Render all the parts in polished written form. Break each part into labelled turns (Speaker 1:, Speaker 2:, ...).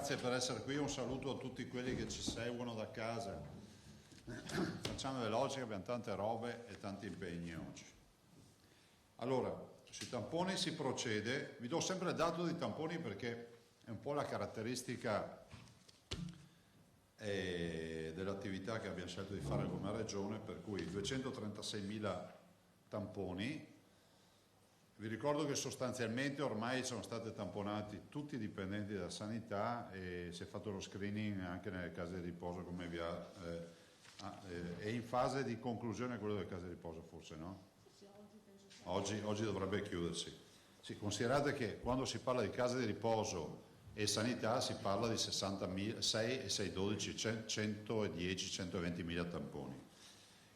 Speaker 1: grazie per essere qui, un saluto a tutti quelli che ci seguono da casa. Facciamo veloce che abbiamo tante robe e tanti impegni oggi. Allora, sui tamponi si procede, vi do sempre il dato dei tamponi perché è un po' la caratteristica dell'attività che abbiamo scelto di fare come regione, per cui 236.000 tamponi. Vi ricordo che sostanzialmente ormai sono stati tamponati tutti i dipendenti della sanità e si è fatto lo screening anche nelle case di riposo, come vi ha, è in fase di conclusione quello delle case di riposo, forse no?
Speaker 2: Sì, oggi
Speaker 1: Oggi dovrebbe chiudersi. Sì, considerate che quando si parla di case di riposo e sanità si parla di 60.000, 6 e 612, 110-120.000 tamponi.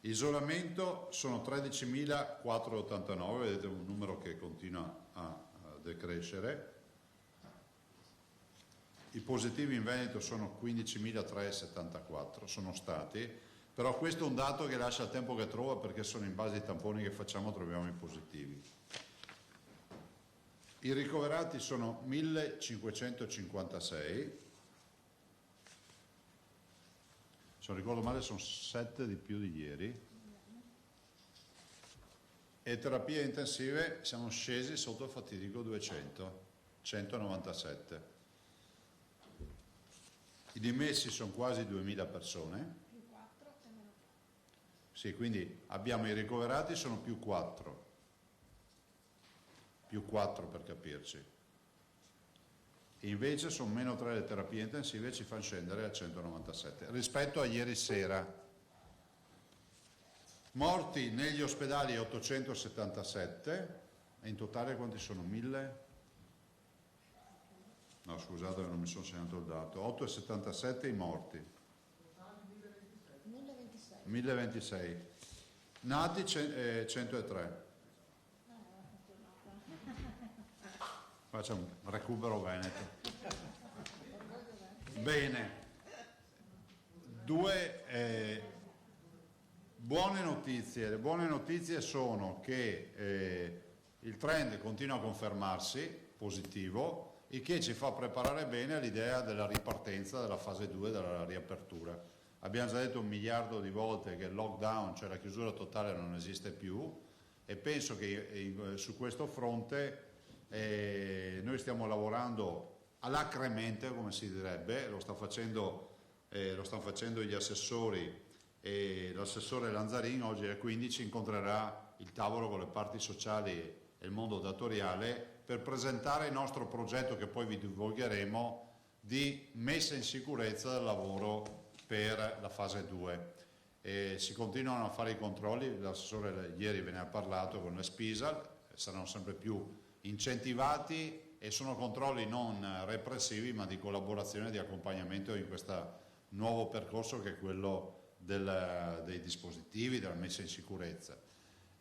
Speaker 1: Isolamento sono 13.489, vedete un numero che continua a decrescere. I positivi in Veneto sono 15.374, sono stati, però questo è un dato che lascia il tempo che trova perché sono in base ai tamponi che facciamo troviamo i positivi. I ricoverati sono 1.556. Se non ricordo male sono 7 di più di ieri, e terapie intensive siamo scesi sotto il fatidico 200, 197. I dimessi sono quasi 2.000 persone,
Speaker 2: più 4 e meno 4.
Speaker 1: sì, quindi abbiamo i ricoverati sono più 4 per capirci, e invece sono meno 3 le terapie intensive e ci fanno scendere a 197 rispetto a ieri sera. Morti negli ospedali 877, e in totale quanti sono? 1000? No, scusate, non mi sono segnato il dato. 877 i morti.
Speaker 2: 1026.
Speaker 1: 1026. Nati 103. Faccio un recupero veneto. Bene. Buone notizie. Le buone notizie sono che il trend continua a confermarsi positivo, il che ci fa preparare bene all'idea della ripartenza della fase 2 della riapertura. Abbiamo già detto 1 miliardo di volte che il lockdown, cioè la chiusura totale, non esiste più, e penso che su questo fronte noi stiamo lavorando alacremente, come si direbbe, lo stanno facendo gli assessori, e l'assessore Lanzarin oggi alle 15 incontrerà il tavolo con le parti sociali e il mondo datoriale per presentare il nostro progetto, che poi vi divulgheremo, di messa in sicurezza del lavoro per la fase 2. Si continuano a fare i controlli, l'assessore ieri ve ne ha parlato con le SPISAL, saranno sempre più incentivati e sono controlli non repressivi ma di collaborazione e di accompagnamento in questo nuovo percorso che è quello dei dispositivi, della messa in sicurezza.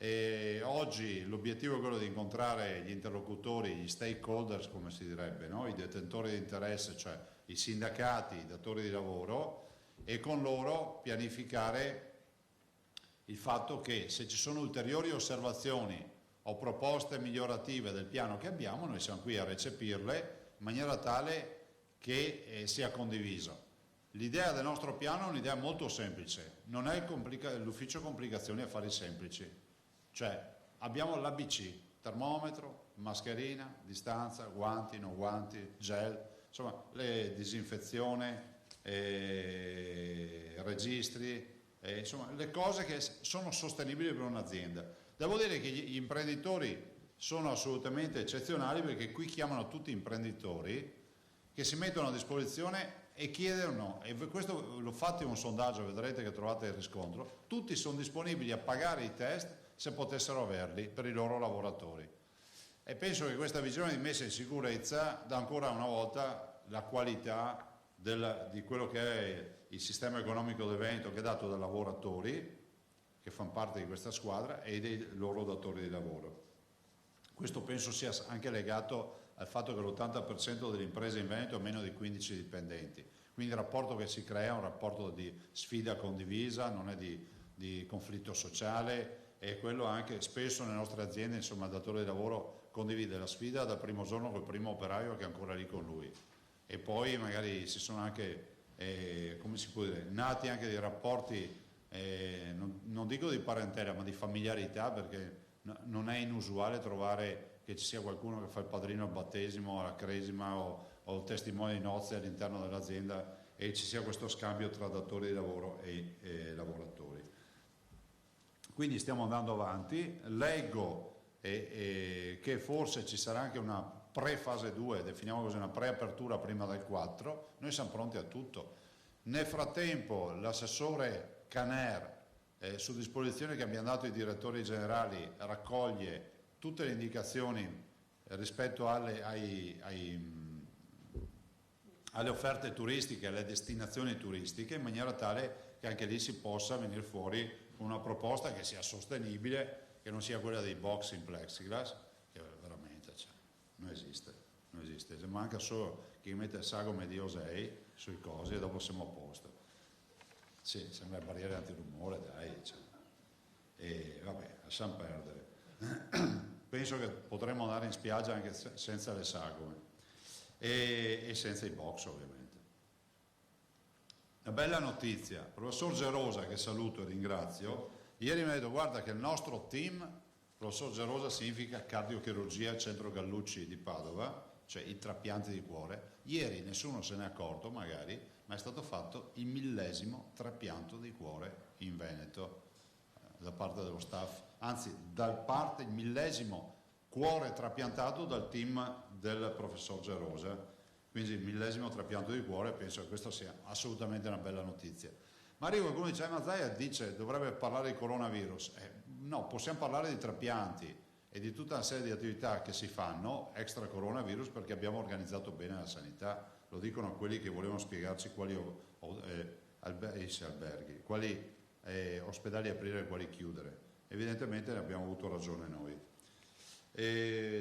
Speaker 1: E oggi l'obiettivo è quello di incontrare gli interlocutori, gli stakeholders, come si direbbe, no? I detentori di interesse, cioè i sindacati, i datori di lavoro, e con loro pianificare il fatto che se ci sono ulteriori osservazioni o proposte migliorative del piano che abbiamo, noi siamo qui a recepirle in maniera tale che sia condiviso. L'idea del nostro piano è un'idea molto semplice, non è l'ufficio complicazioni e affari semplici, cioè abbiamo l'ABC, termometro, mascherina, distanza, guanti, non guanti, gel, insomma le disinfezione, registri, insomma le cose che sono sostenibili per un'azienda. Devo dire che gli imprenditori sono assolutamente eccezionali, perché qui chiamano tutti imprenditori che si mettono a disposizione e chiedono, e questo lo fate in un sondaggio, vedrete che trovate il riscontro, tutti sono disponibili a pagare i test se potessero averli per i loro lavoratori. E penso che questa visione di messa in sicurezza dà ancora una volta la qualità di quello che è il sistema economico del Veneto, che è dato dai lavoratori che fanno parte di questa squadra e dei loro datori di lavoro. Questo penso sia anche legato al fatto che l'80% delle imprese in Veneto ha meno di 15 dipendenti, quindi il rapporto che si crea è un rapporto di sfida condivisa, non è di conflitto sociale, e quello anche spesso nelle nostre aziende, insomma, il datore di lavoro condivide la sfida dal primo giorno col primo operaio che è ancora lì con lui. e poi magari si sono anche, come si può dire, nati anche dei rapporti, non dico di parentela, ma di familiarità, perché non è inusuale trovare che ci sia qualcuno che fa il padrino al battesimo, alla cresima o il testimone di nozze all'interno dell'azienda e ci sia questo scambio tra datori di lavoro e lavoratori. Quindi stiamo andando avanti, leggo che forse ci sarà anche una pre-fase 2, definiamo così, una preapertura prima del 4, noi siamo pronti a tutto. Nel frattempo l'assessore Caner, su disposizione che abbiamo dato ai direttori generali, raccoglie tutte le indicazioni rispetto alle offerte turistiche, alle destinazioni turistiche, in maniera tale che anche lì si possa venire fuori con una proposta che sia sostenibile, che non sia quella dei box in plexiglass, che veramente non esiste, se manca solo chi mette il sagome di Osei sui cosi e dopo siamo a posto. Sì, sembra barriere antirumore, dai, e vabbè, lasciamo perdere. Penso che potremmo andare in spiaggia anche senza le sagome e senza i box, ovviamente. Una bella notizia, il professor Gerosa, che saluto e ringrazio, ieri mi ha detto: guarda che il nostro team, professor Gerosa significa cardiochirurgia Centro Gallucci di Padova, cioè i trapianti di cuore, ieri nessuno se n'è accorto magari, ma è stato fatto il 1000° trapianto di cuore in Veneto da parte dello staff, anzi il 1000° cuore trapiantato dal team del professor Gerosa, quindi il 1000° trapianto di cuore. Penso che questa sia assolutamente una bella notizia. Ma arriva qualcuno e dice: ma Zaia dice dovrebbe parlare di coronavirus. No, possiamo parlare di trapianti e di tutta una serie di attività che si fanno extra coronavirus, perché abbiamo organizzato bene la sanità. Lo dicono quelli che volevano spiegarci quali alberghi, quali ospedali aprire e quali chiudere. Evidentemente ne abbiamo avuto ragione noi.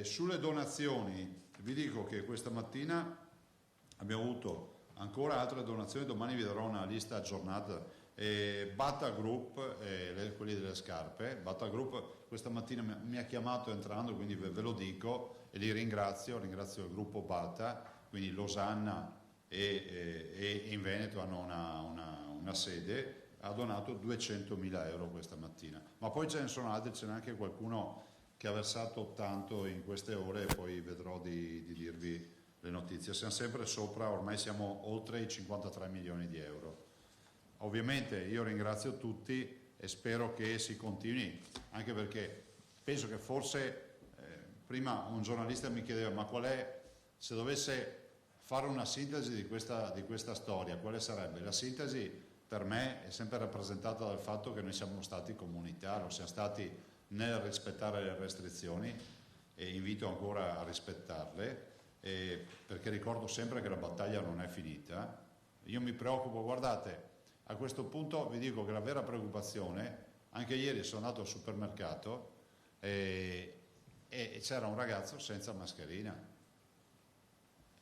Speaker 1: Sulle donazioni vi dico che questa mattina abbiamo avuto ancora altre donazioni, domani vi darò una lista aggiornata. Bata Group, quelli delle scarpe, Bata Group questa mattina mi ha chiamato entrando, quindi ve lo dico e li ringrazio il gruppo Bata, quindi Losanna e in Veneto hanno una sede, ha donato 200.000 euro questa mattina, ma poi ce ne sono altri, ce n'è anche qualcuno che ha versato tanto in queste ore e poi vedrò di dirvi le notizie. Siamo sempre sopra, ormai siamo oltre i 53 milioni di euro. Ovviamente io ringrazio tutti e spero che si continui, anche perché penso che forse prima un giornalista mi chiedeva: ma qual è, se dovesse fare una sintesi di questa storia, quale sarebbe? La sintesi per me è sempre rappresentata dal fatto che noi siamo stati comunità, lo siamo stati nel rispettare le restrizioni e invito ancora a rispettarle, perché ricordo sempre che la battaglia non è finita. Io mi preoccupo, guardate, a questo punto vi dico che la vera preoccupazione, anche ieri sono andato al supermercato e c'era un ragazzo senza mascherina.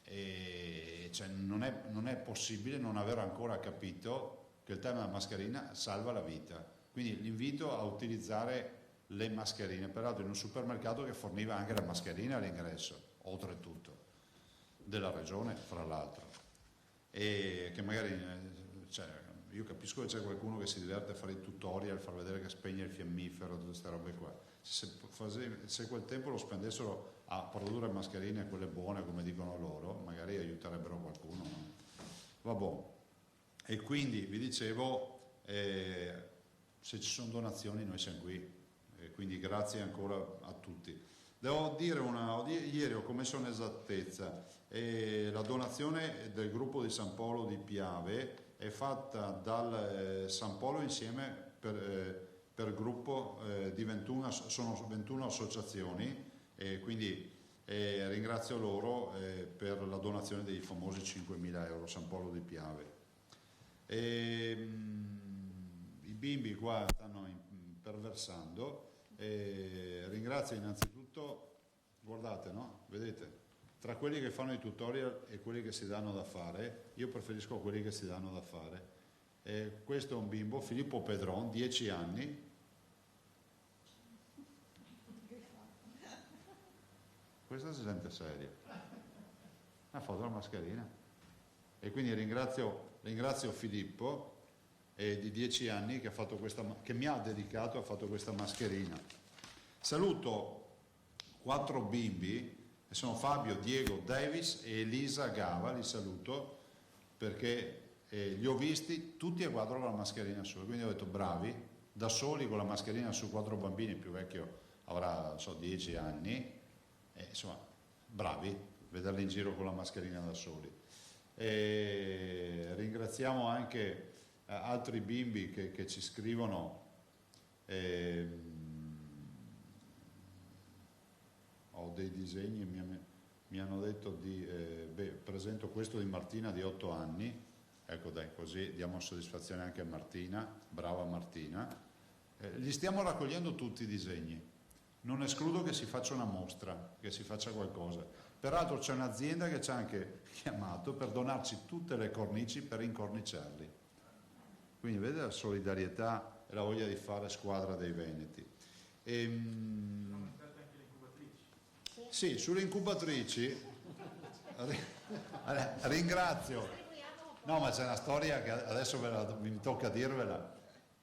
Speaker 1: Cioè non è possibile non aver ancora capito che il tema della mascherina salva la vita. Quindi l'invito a utilizzare le mascherine, peraltro in un supermercato che forniva anche la mascherina all'ingresso, oltretutto, della regione, fra l'altro. E che magari, io capisco che c'è qualcuno che si diverte a fare i tutorial, far vedere che spegne il fiammifero, tutte queste robe qua. Se quel tempo lo spendessero a produrre mascherine, quelle buone come dicono loro, magari aiuterebbero qualcuno, no? Vabbè. E quindi vi dicevo, se ci sono donazioni noi siamo qui, quindi grazie ancora a tutti. Devo dire ieri ho commesso un'esattezza, la donazione del gruppo di San Polo di Piave è fatta dal San Polo insieme per gruppo di 21, sono 21 associazioni, quindi ringrazio loro per la donazione dei famosi 5.000 euro San Polo di Piave. I bimbi qua stanno imperversando, ringrazio innanzitutto, guardate, no? Vedete? Tra quelli che fanno i tutorial e quelli che si danno da fare, io preferisco quelli che si danno da fare. Questo è un bimbo, Filippo Pedron, 10 anni. Questa si sente seria. Ha fatto la mascherina. e quindi ringrazio Filippo di 10 anni che mi ha dedicato, ha fatto questa mascherina. Saluto 4 bimbi, che sono Fabio, Diego, Davis e Elisa Gava, li saluto perché li ho visti tutti e 4 con la mascherina su, quindi ho detto bravi, da soli con la mascherina su, 4 bambini, il più vecchio avrà 10 anni, insomma bravi, vederli in giro con la mascherina da soli. Ringraziamo anche altri bimbi che ci scrivono. Ho dei disegni, mi hanno detto presento questo di Martina di 8 anni, ecco dai, così diamo soddisfazione anche a Martina, brava Martina. Li stiamo raccogliendo tutti i disegni, non escludo che si faccia una mostra, che si faccia qualcosa. Peraltro c'è un'azienda che ci ha anche chiamato per donarci tutte le cornici per incorniciarli. Quindi vede la solidarietà e la voglia di fare squadra dei Veneti. Sì, sulle incubatrici ringrazio. No, ma c'è una storia che adesso mi tocca dirvela.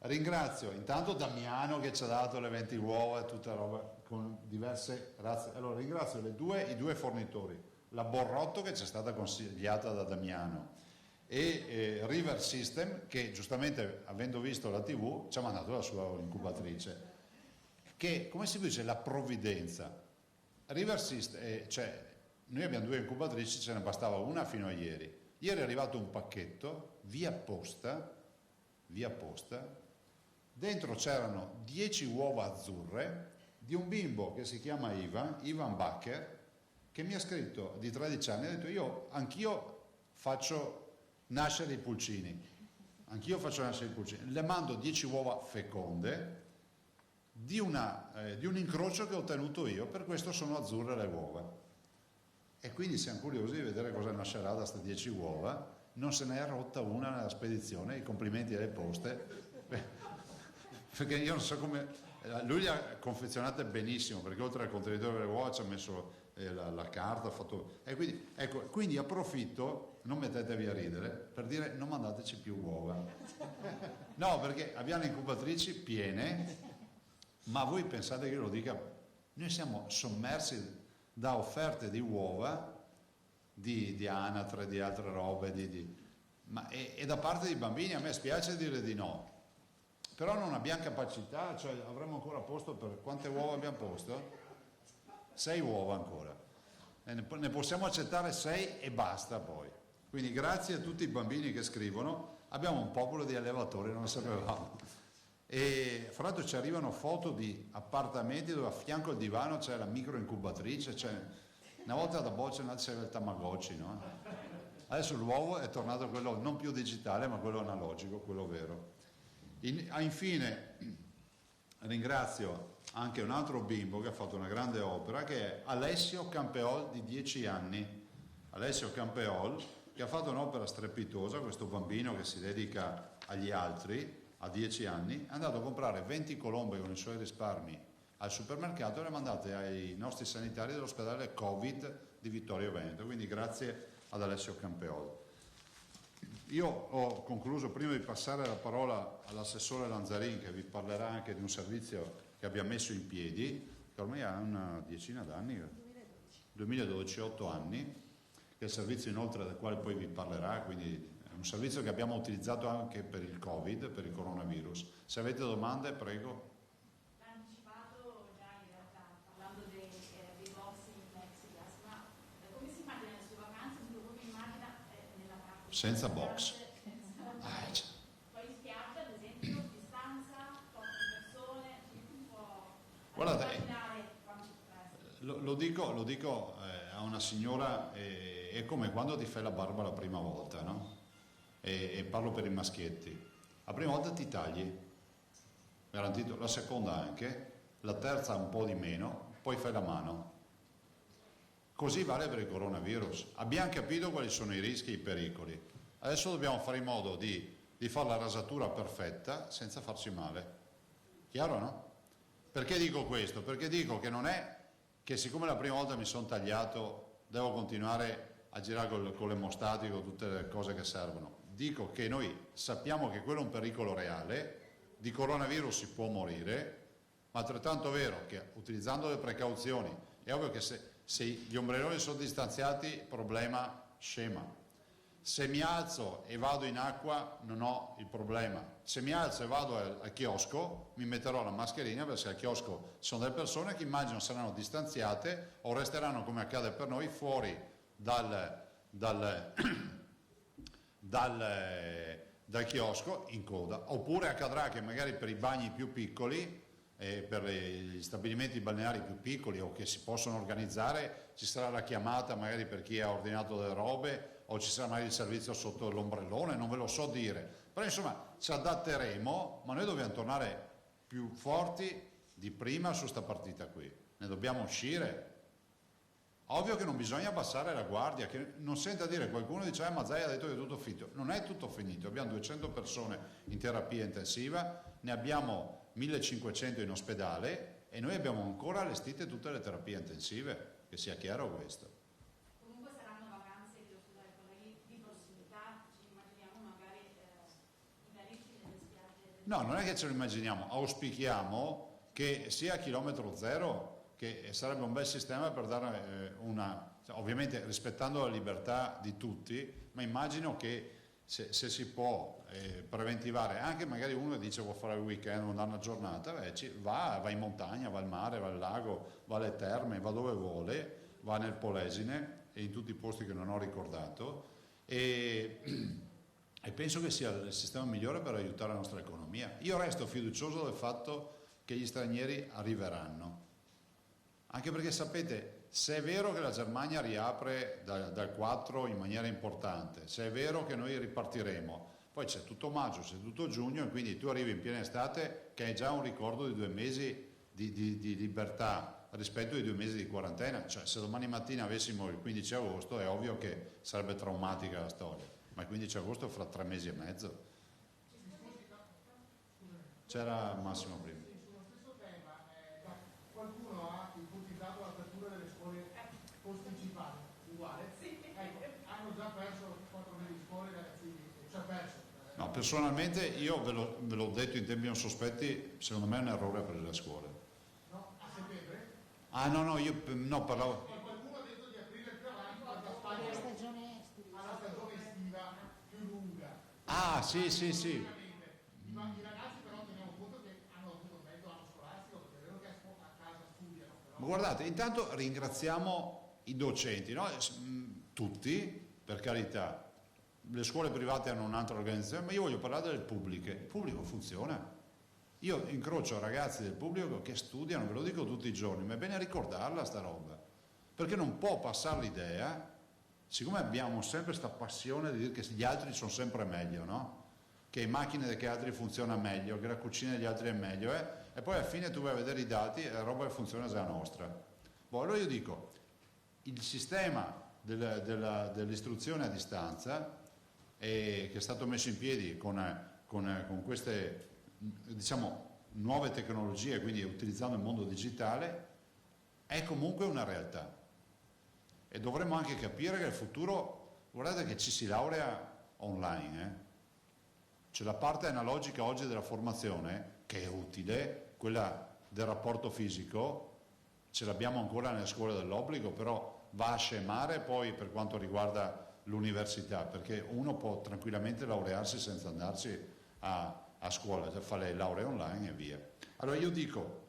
Speaker 1: Ringrazio intanto Damiano che ci ha dato le 20 uova e tutta roba con diverse razze. Allora ringrazio i due fornitori, la Borrotto che ci è stata consigliata da Damiano e River System che giustamente avendo visto la TV ci ha mandato la sua incubatrice che, come si dice, la provvidenza. River System, noi abbiamo 2 incubatrici, ce ne bastava una fino a ieri. Ieri è arrivato un pacchetto via posta, dentro c'erano 10 uova azzurre di un bimbo che si chiama Ivan Bacher, che mi ha scritto di 13 anni, ha detto anch'io faccio nascere i pulcini, le mando 10 uova feconde di un incrocio che ho ottenuto io, per questo sono azzurre le uova. E quindi siamo curiosi di vedere cosa nascerà da queste 10 uova. Non se ne è rotta una nella spedizione, i complimenti alle poste, perché io non so come, lui le ha confezionate benissimo, perché oltre al contenitore delle uova ci ha messo la carta, quindi approfitto, non mettetevi a ridere, per dire non mandateci più uova. No, perché abbiamo le incubatrici piene, ma voi pensate che io lo dica? Noi siamo sommersi da offerte di uova, di anatre, di altre robe, e da parte dei bambini. A me spiace dire di no, però non abbiamo capacità, cioè avremmo ancora posto per quante uova abbiamo posto? 6 uova ancora, ne possiamo accettare 6 e basta poi. Quindi grazie a tutti i bambini che scrivono, abbiamo un popolo di allevatori, non lo sapevamo. E fra l'altro ci arrivano foto di appartamenti dove a fianco al divano c'è la micro incubatrice, una volta da boccia c'era il Tamagotchi, no? Adesso l'uovo è tornato quello non più digitale ma quello analogico, quello vero. Infine ringrazio anche un altro bimbo che ha fatto una grande opera, che è Alessio Campeol di 10 anni. Alessio Campeol che ha fatto un'opera strepitosa, questo bambino che si dedica agli altri a 10 anni, è andato a comprare 20 colombe con i suoi risparmi al supermercato e le ha mandate ai nostri sanitari dell'ospedale Covid di Vittorio Veneto. Quindi grazie ad Alessio Campeol. Io ho concluso, prima di passare la parola all'assessore Lanzarin che vi parlerà anche di un servizio che abbiamo messo in piedi, che ormai ha una decina d'anni, 2012, 8 anni, che è il servizio inoltre del quale poi vi parlerà, quindi è un servizio che abbiamo utilizzato anche per il Covid, per il coronavirus. Se avete domande, prego.
Speaker 3: L'ha anticipato già in realtà, parlando dei borsi in plexiglass, ma come si immagina le sue vacanze? Come immagina nella pratica?
Speaker 1: Senza box.
Speaker 3: Poi in spiaggia, ad esempio, distanza, poche persone, un po'.
Speaker 1: Guardate,
Speaker 3: immaginare quanto
Speaker 1: lo dico a una signora, è come quando ti fai la barba la prima volta, no? E parlo per i maschietti. La prima volta ti tagli, garantito, la seconda anche, la terza un po' di meno, poi fai la mano. Così vale per il coronavirus. Abbiamo capito quali sono i rischi e i pericoli. Adesso dobbiamo fare in modo di fare la rasatura perfetta senza farci male. Chiaro, no? Perché dico questo? Perché dico che non è che siccome la prima volta mi sono tagliato devo continuare a girare con l'emostatico, tutte le cose che servono. Dico che noi sappiamo che quello è un pericolo reale, di coronavirus si può morire, ma altrettanto vero che utilizzando le precauzioni, è ovvio che se gli ombrelloni sono distanziati, problema scema. Se mi alzo e vado in acqua non ho il problema. Se mi alzo e vado al chiosco mi metterò la mascherina, perché al chiosco ci sono delle persone che immagino saranno distanziate o resteranno, come accade per noi, fuori dal chiosco in coda. Oppure accadrà che magari per i bagni più piccoli, per gli stabilimenti balneari più piccoli o che si possono organizzare, ci sarà la chiamata magari per chi ha ordinato delle robe, o ci sarà magari il servizio sotto l'ombrellone, non ve lo so dire, però insomma ci adatteremo, ma noi dobbiamo tornare più forti di prima su sta partita qui, ne dobbiamo uscire. Ovvio che non bisogna abbassare la guardia, che non senta dire qualcuno dice Mazzei ha detto che è tutto finito, non è tutto finito, abbiamo 200 persone in terapia intensiva, ne abbiamo 1500 in ospedale e noi abbiamo ancora allestite tutte le terapie intensive, che sia chiaro questo.
Speaker 3: Comunque saranno vacanze, chiedo scusa ai colleghi, di prossimità, ci immaginiamo magari i barici nelle spiagge.
Speaker 1: No, non è che ce lo immaginiamo, auspichiamo che sia a chilometro zero, che sarebbe un bel sistema per dare ovviamente rispettando la libertà di tutti, ma immagino che se si può preventivare, anche magari uno dice vuoi fare il weekend, vuoi andare una giornata, va in montagna, va al mare, va al lago, va alle terme, va dove vuole, va nel Polesine e in tutti i posti che non ho ricordato e penso che sia il sistema migliore per aiutare la nostra economia. Io resto fiducioso del fatto che gli stranieri arriveranno, anche perché sapete, se è vero che la Germania riapre dal 4 in maniera importante, se è vero che noi ripartiremo, poi c'è tutto maggio, c'è tutto giugno e quindi tu arrivi in piena estate che hai già un ricordo di 2 mesi di libertà rispetto ai 2 mesi di quarantena. Cioè se domani mattina avessimo il 15 agosto è ovvio che sarebbe traumatica la storia, ma il 15 agosto fra 3 mesi e mezzo. C'era Massimo prima.
Speaker 4: Sullo stesso tema, qualcuno ha ipotizzato l'apertura delle scuole posticipate, uguale?
Speaker 3: Sì.
Speaker 4: Ecco, hanno già perso 4 mesi di scuole i ragazzini, cioè perso.
Speaker 1: No, personalmente io ve l'ho detto in tempi non sospetti, secondo me è un errore aprire le scuole.
Speaker 4: No? A settembre?
Speaker 1: Ah no, io no, parlavo...
Speaker 4: Qualcuno ha detto di aprire più avanti per la Spagna
Speaker 2: La stagione estiva.
Speaker 4: alla stagione estiva più lunga.
Speaker 1: Ah, sì.
Speaker 4: I ragazzi però teniamo conto che hanno avuto un mezzo anno scolastico, perché è vero che a casa studiano, però...
Speaker 1: Ma guardate, intanto ringraziamo i docenti, no? Tutti, per carità. Le scuole private hanno un'altra organizzazione, ma io voglio parlare delle pubbliche. Il pubblico funziona. Io incrocio ragazzi del pubblico che studiano, ve lo dico tutti i giorni, ma è bene ricordarla sta roba, perché non può passare l'idea, siccome abbiamo sempre questa passione di dire che gli altri sono sempre meglio, no? Che le macchine degli altri funzionano meglio, che la cucina degli altri è meglio, e poi alla fine tu vai a vedere i dati e la roba che funziona è la nostra. Allora io dico, il sistema dell'istruzione a distanza che è stato messo in piedi con queste diciamo nuove tecnologie, quindi utilizzando il mondo digitale, è comunque una realtà e dovremmo anche capire che il futuro, guardate che ci si laurea online, c'è la parte analogica oggi della formazione che è utile, quella del rapporto fisico ce l'abbiamo ancora nelle scuole dell'obbligo, però va a scemare poi per quanto riguarda l'università, perché uno può tranquillamente laurearsi senza andarci a scuola, cioè fa le lauree online e via. Allora io dico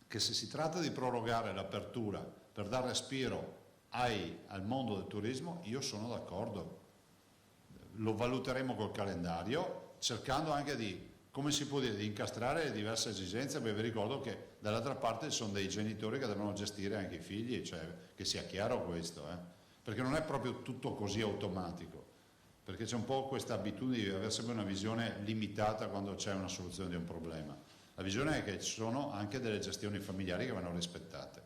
Speaker 1: che se si tratta di prorogare l'apertura per dare respiro al mondo del turismo, io sono d'accordo. Lo valuteremo col calendario, cercando anche di, come si può dire, di incastrare le diverse esigenze, perché vi ricordo che dall'altra parte ci sono dei genitori che devono gestire anche i figli, cioè che sia chiaro questo, perché non è proprio tutto così automatico. Perché c'è un po' questa abitudine di avere sempre una visione limitata quando c'è una soluzione di un problema. La visione è che ci sono anche delle gestioni familiari che vanno rispettate.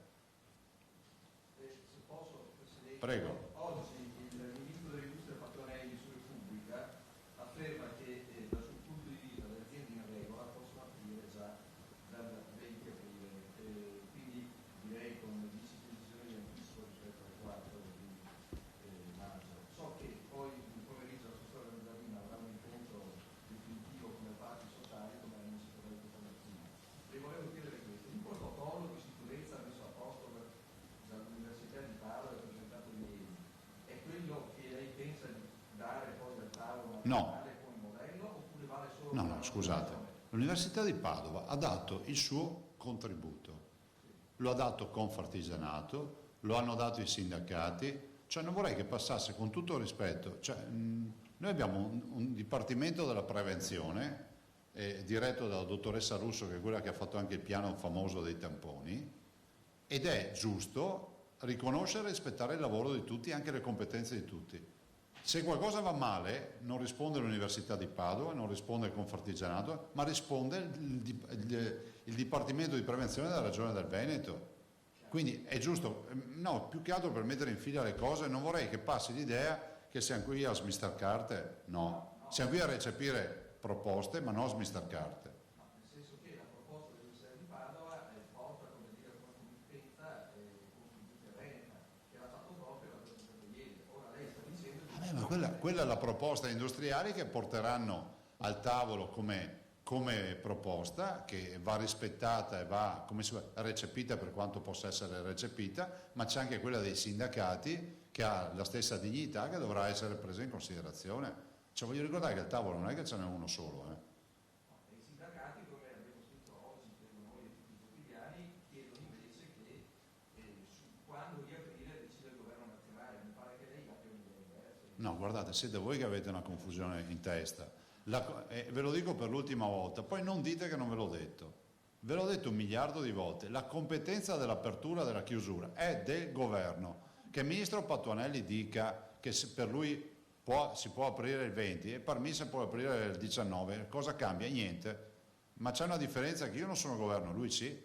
Speaker 5: Se posso, Presidente,
Speaker 1: Prego.
Speaker 5: oggi il Ministro dell'Industria Patuanelli su Repubblica afferma che dal suo punto di vista le aziende in regola possono aprire già dal 20 aprile, quindi direi con 10-15 giorni di anticipo rispetto al 4 di maggio.
Speaker 1: scusate, l'Università di Padova ha dato il suo contributo, lo ha dato Confartigianato, lo hanno dato i sindacati, cioè non vorrei che passasse, con tutto il rispetto, cioè, noi abbiamo un dipartimento della prevenzione diretto dalla dottoressa Russo, che è quella che ha fatto anche il piano famoso dei tamponi, ed è giusto riconoscere e rispettare il lavoro di tutti, anche le competenze di tutti. Se qualcosa va male non risponde l'Università di Padova, non risponde il Confartigianato, ma risponde il Dipartimento di Prevenzione della Regione del Veneto. Quindi è giusto, no, più che altro per mettere in fila le cose, non vorrei che passi l'idea che siamo qui a smistar carte, no, siamo qui a recepire proposte ma non a smistar carte.
Speaker 5: No, nel senso che la proposta dell'Università di Padova porta, come dire, una committenza costituzionale veneta, che l'ha fatto proprio la presentazione ieri. Ora lei sta dicendo
Speaker 1: Ma quella è la proposta industriali che porteranno al tavolo come proposta, che va rispettata e va recepita per quanto possa essere recepita, ma c'è anche quella dei sindacati che ha la stessa dignità, che dovrà essere presa in considerazione. Cioè, voglio ricordare che il tavolo non è che ce n'è uno solo.
Speaker 5: I sindacati, come abbiamo scritto oggi per noi e tutti i quotidiani, chiedono invece che su quando riaprire decide il governo nazionale. Mi pare che lei abbia un'idea diversa.
Speaker 1: No, guardate, siete voi che avete una confusione in testa. Ve lo dico per l'ultima volta, poi non dite che non ve l'ho detto. Ve l'ho detto 1 miliardo di volte. La competenza dell'apertura e della chiusura è del governo. Che il ministro Patuanelli dica che per lui si può aprire il 20 e per me si può aprire il 19, cosa cambia? Niente. Ma c'è una differenza, che io non sono governo, lui sì.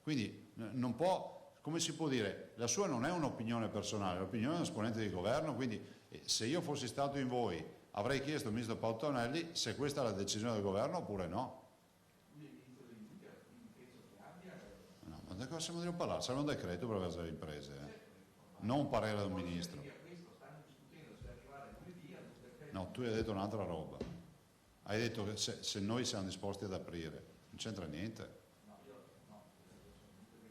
Speaker 1: Quindi non può, come si può dire, la sua non è un'opinione personale, è l'opinione di un esponente di governo, quindi se io fossi stato in voi avrei chiesto al ministro Patuanelli se questa è la decisione del governo oppure no.
Speaker 5: Lui è il ministro dell'industria, quindi penso che abbia.
Speaker 1: No, ma da cosa stiamo a parlare? Serve un decreto per avere le imprese, non un parere del ministro.
Speaker 5: Questo stanno discutendo se arrivare lunedì ad un decreto.
Speaker 1: No, tu hai detto un'altra roba. Hai detto che se noi siamo disposti ad aprire, non c'entra niente.
Speaker 5: No, io no, perché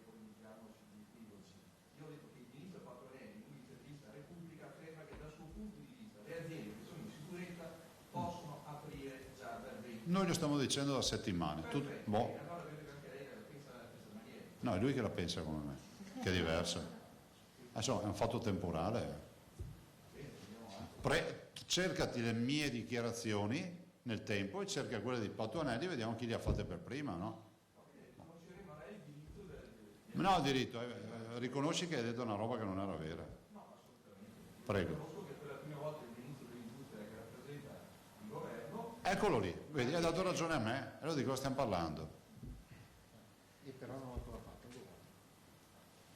Speaker 5: polemizziamo sugli equivoci. Io ho detto che il ministro Patuanelli, in un'intervista a Repubblica, afferma che dal suo punto di vista le aziende che sono in sicurezza possono aprire già dal 20.
Speaker 1: Noi lo stiamo dicendo da settimane.
Speaker 5: Perfetto,
Speaker 1: Boh.
Speaker 5: allora vedo che anche lei la pensa nella stessa maniera.
Speaker 1: No, è lui che la pensa come me, che è diverso. Adesso è un fatto temporale. Cercati le mie dichiarazioni nel tempo e cerca quelle di Patuanelli e vediamo chi le ha fatte per prima, no?
Speaker 5: Conosceremo lei il diritto
Speaker 1: No, diritto, riconosci che hai detto una roba che non era vera.
Speaker 5: No, assolutamente.
Speaker 1: Prego.
Speaker 5: Conosco che per la prima volta il ministro dell'industria che rappresenta il governo.
Speaker 1: Eccolo lì, vedi, hai dato ragione a me, e lo di cosa stiamo parlando.
Speaker 4: E però non ho ancora fatto il governo.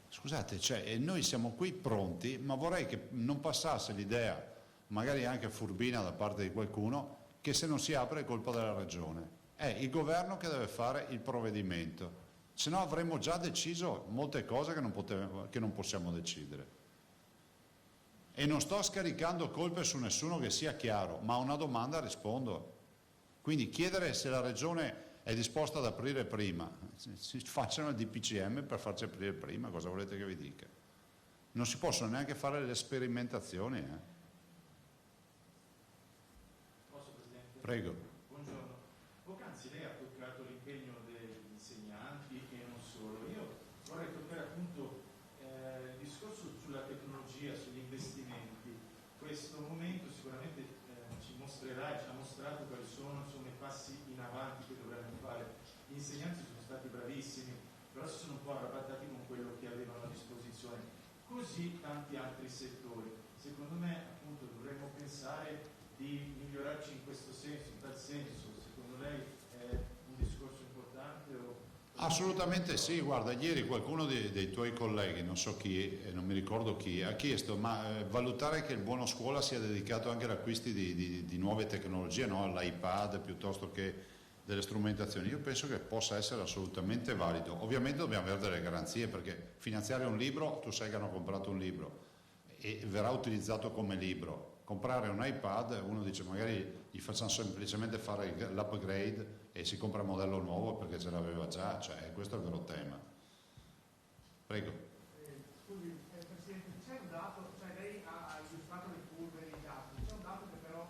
Speaker 1: Scusate, cioè, noi siamo qui pronti, ma vorrei che non passasse l'idea, magari anche furbina da parte di qualcuno, che se non si apre è colpa della regione. È il governo che deve fare il provvedimento, se no avremmo già deciso molte cose che non possiamo decidere. E non sto scaricando colpe su nessuno, che sia chiaro, ma a una domanda rispondo. Quindi chiedere se la regione è disposta ad aprire prima, si facciano il DPCM per farci aprire prima, cosa volete che vi dica? Non si possono neanche fare le sperimentazioni.
Speaker 6: Posso, Presidente?
Speaker 1: Prego.
Speaker 6: Buongiorno. Poc'anzi lei ha toccato l'impegno degli insegnanti e non solo. Io vorrei toccare appunto il discorso sulla tecnologia, sugli investimenti. Questo momento sicuramente ci mostrerà e ci ha mostrato quali sono insomma, i passi in avanti che dovremmo fare. Gli insegnanti sono stati bravissimi, però si sono un po' arrabbiati con quello che avevano a disposizione. Così tanti altri settori. Secondo me appunto dovremmo pensare di migliorarci in questo senso, in tal senso. Secondo lei è un discorso importante?
Speaker 1: Assolutamente sì, guarda, ieri qualcuno dei tuoi colleghi, non so chi, non mi ricordo chi, ha chiesto ma valutare che il buono scuola sia dedicato anche all'acquisti di nuove tecnologie, no? all'iPad piuttosto che delle strumentazioni. Io penso che possa essere assolutamente valido. Ovviamente dobbiamo avere delle garanzie, perché finanziare un libro, tu sai che hanno comprato un libro e verrà utilizzato come libro. Comprare un iPad, uno dice magari gli facciamo semplicemente fare l'upgrade e si compra il modello nuovo perché ce l'aveva già, cioè questo è il vero tema. Prego.
Speaker 4: Scusi, Presidente, c'è un dato, cioè lei ha illustrato le curve e i dati, c'è un dato che però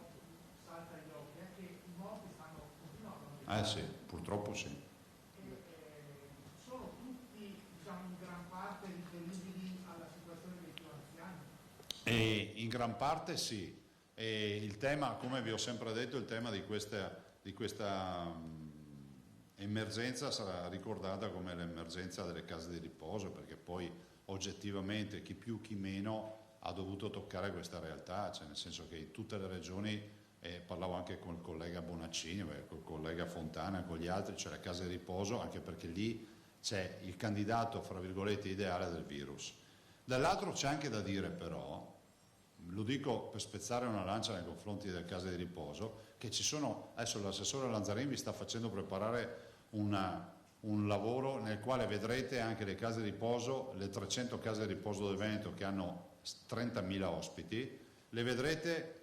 Speaker 4: salta agli occhi, è che i morti continuano a
Speaker 1: Sì, purtroppo sì.
Speaker 4: Sono tutti, diciamo, in gran parte riferibili alla situazione dei più anziani?
Speaker 1: E in gran parte sì. E il tema, come vi ho sempre detto, il tema di questa emergenza sarà ricordata come l'emergenza delle case di riposo, perché poi oggettivamente chi più chi meno ha dovuto toccare questa realtà, cioè nel senso che in tutte le regioni, parlavo anche con il collega Bonaccini, con il collega Fontana, con gli altri, c'è le case di riposo, anche perché lì c'è il candidato, fra virgolette, ideale del virus. Dall'altro c'è anche da dire però, lo dico per spezzare una lancia nei confronti delle case di riposo, che ci sono, adesso l'assessore Lanzarin vi sta facendo preparare un lavoro nel quale vedrete anche le case di riposo, le 300 case di riposo del Veneto che hanno 30.000 ospiti, le vedrete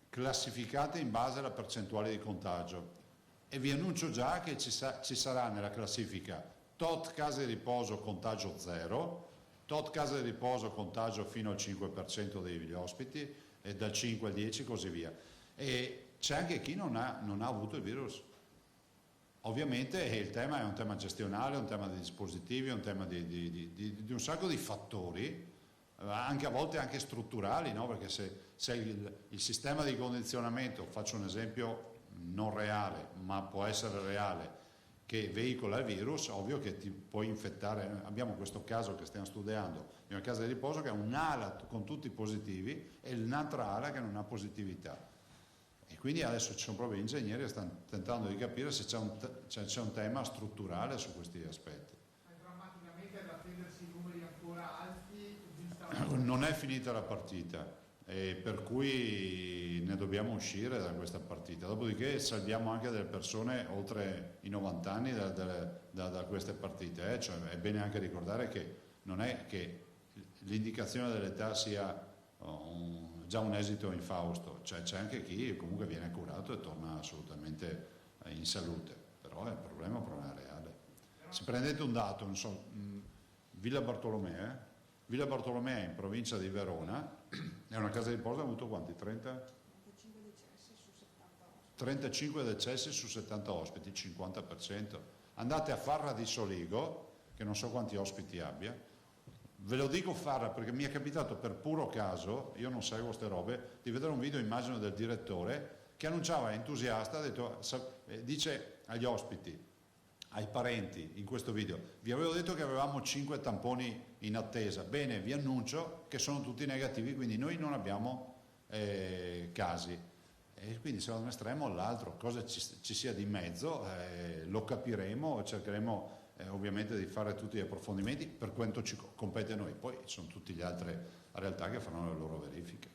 Speaker 1: classificate in base alla percentuale di contagio, e vi annuncio già che ci sarà nella classifica tot case di riposo contagio 0, tot case di riposo contagio fino al 5% degli ospiti, e dal 5 al 10 così via. E c'è anche chi non ha avuto il virus. Ovviamente il tema è un tema gestionale, un tema di dispositivi, un tema di un sacco di fattori, anche a volte anche strutturali, no? Perché se il sistema di condizionamento, faccio un esempio non reale, ma può essere reale, che veicola il virus, ovvio che ti puoi infettare. Abbiamo questo caso che stiamo studiando di una casa di riposo che ha un'ala con tutti positivi e un'altra ala che non ha positività. E quindi adesso ci sono proprio ingegneri che stanno tentando di capire se c'è un tema strutturale su questi aspetti.
Speaker 4: Drammaticamente è da attendersi numeri ancora alti, vista
Speaker 1: Non è finita la partita, e per cui ne dobbiamo uscire da questa partita. Dopodiché salviamo anche delle persone oltre i 90 anni da queste partite. Cioè, è bene anche ricordare che non è che l'indicazione dell'età sia già un esito infausto, cioè, c'è anche chi comunque viene curato e torna assolutamente in salute, però il problema è un problema reale. Se prendete un dato, non so, Villa Bartolomea in provincia di Verona è una casa di riposo, ha avuto quanti? 35 decessi su 70 ospiti, il 50%. Andate a Farra di Soligo, che non so quanti ospiti abbia. Ve lo dico Farra perché mi è capitato per puro caso, io non seguo queste robe, di vedere un video, immagino, del direttore che annunciava entusiasta, dice agli ospiti, ai parenti in questo video: vi avevo detto che avevamo 5 tamponi in attesa, bene, vi annuncio che sono tutti negativi, quindi noi non abbiamo casi. E quindi secondo me estremo all'altro, cosa ci sia di mezzo, lo capiremo, cercheremo ovviamente di fare tutti gli approfondimenti per quanto ci compete a noi, poi ci sono tutte le altre realtà che faranno le loro verifiche.